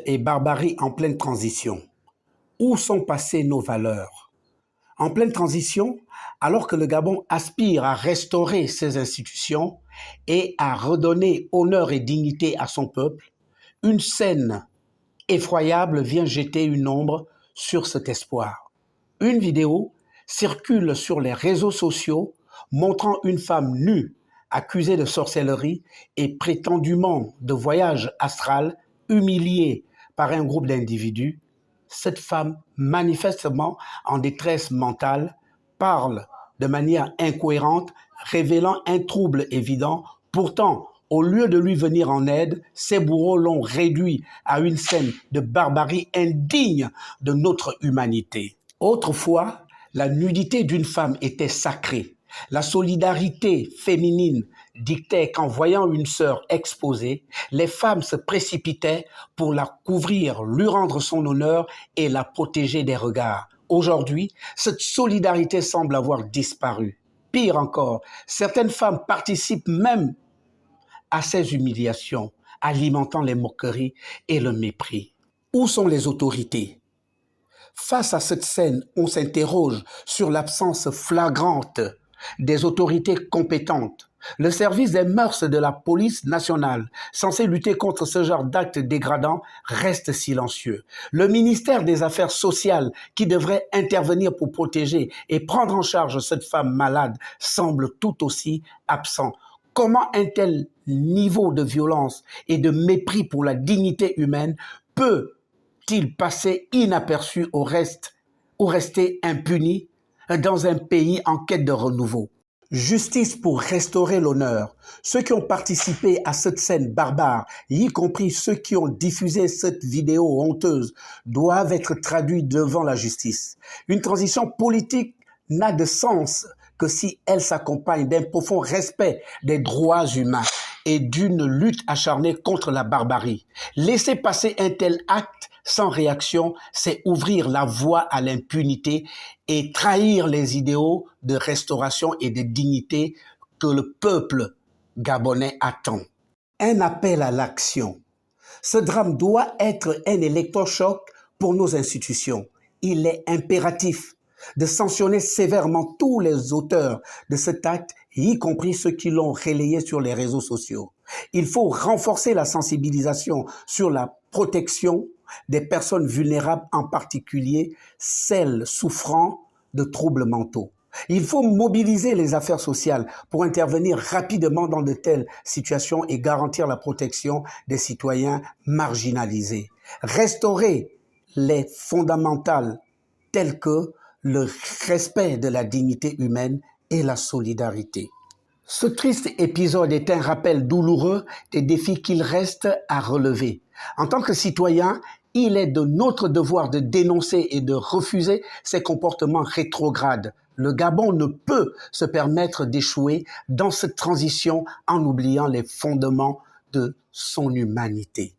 et barbarie en pleine transition. Où sont passées nos valeurs? En pleine transition, alors que le Gabon aspire à restaurer ses institutions et à redonner honneur et dignité à son peuple, une scène effroyable vient jeter une ombre sur cet espoir. Une vidéo circule sur les réseaux sociaux montrant une femme nue accusée de sorcellerie et prétendument de voyage astral, humiliée par un groupe d'individus. Cette femme, manifestement en détresse mentale, parle de manière incohérente, révélant un trouble évident. Pourtant, au lieu de lui venir en aide, ses bourreaux l'ont réduit à une scène de barbarie indigne de notre humanité. Autrefois, la nudité d'une femme était sacrée. La solidarité féminine dictait qu'en voyant une sœur exposée, les femmes se précipitaient pour la couvrir, lui rendre son honneur et la protéger des regards. Aujourd'hui, cette solidarité semble avoir disparu. Pire encore, certaines femmes participent même à ces humiliations, alimentant les moqueries et le mépris. Où sont les autorités? Face à cette scène, on s'interroge sur l'absence flagrante des autorités compétentes. Le service des mœurs de la police nationale, censé lutter contre ce genre d'actes dégradants, reste silencieux. Le ministère des Affaires sociales, qui devrait intervenir pour protéger et prendre en charge cette femme malade, semble tout aussi absent. Comment un tel niveau de violence et de mépris pour la dignité humaine peut-il passer inaperçu ou rester impuni dans un pays en quête de renouveau? Justice pour restaurer l'honneur. Ceux qui ont participé à cette scène barbare, y compris ceux qui ont diffusé cette vidéo honteuse, doivent être traduits devant la justice. Une transition politique n'a de sens que si elle s'accompagne d'un profond respect des droits humains et d'une lutte acharnée contre la barbarie. Laisser passer un tel acte sans réaction, c'est ouvrir la voie à l'impunité et trahir les idéaux de restauration et de dignité que le peuple gabonais attend. Un appel à l'action. Ce drame doit être un électrochoc pour nos institutions. Il est impératif de sanctionner sévèrement tous les auteurs de cet acte, y compris ceux qui l'ont relayé sur les réseaux sociaux. Il faut renforcer la sensibilisation sur la protection des personnes vulnérables, en particulier celles souffrant de troubles mentaux. Il faut mobiliser les affaires sociales pour intervenir rapidement dans de telles situations et garantir la protection des citoyens marginalisés. Restaurer les fondamentales telles que le respect de la dignité humaine et la solidarité. Ce triste épisode est un rappel douloureux des défis qu'il reste à relever. En tant que citoyen, il est de notre devoir de dénoncer et de refuser ces comportements rétrogrades. Le Gabon ne peut se permettre d'échouer dans cette transition en oubliant les fondements de son humanité.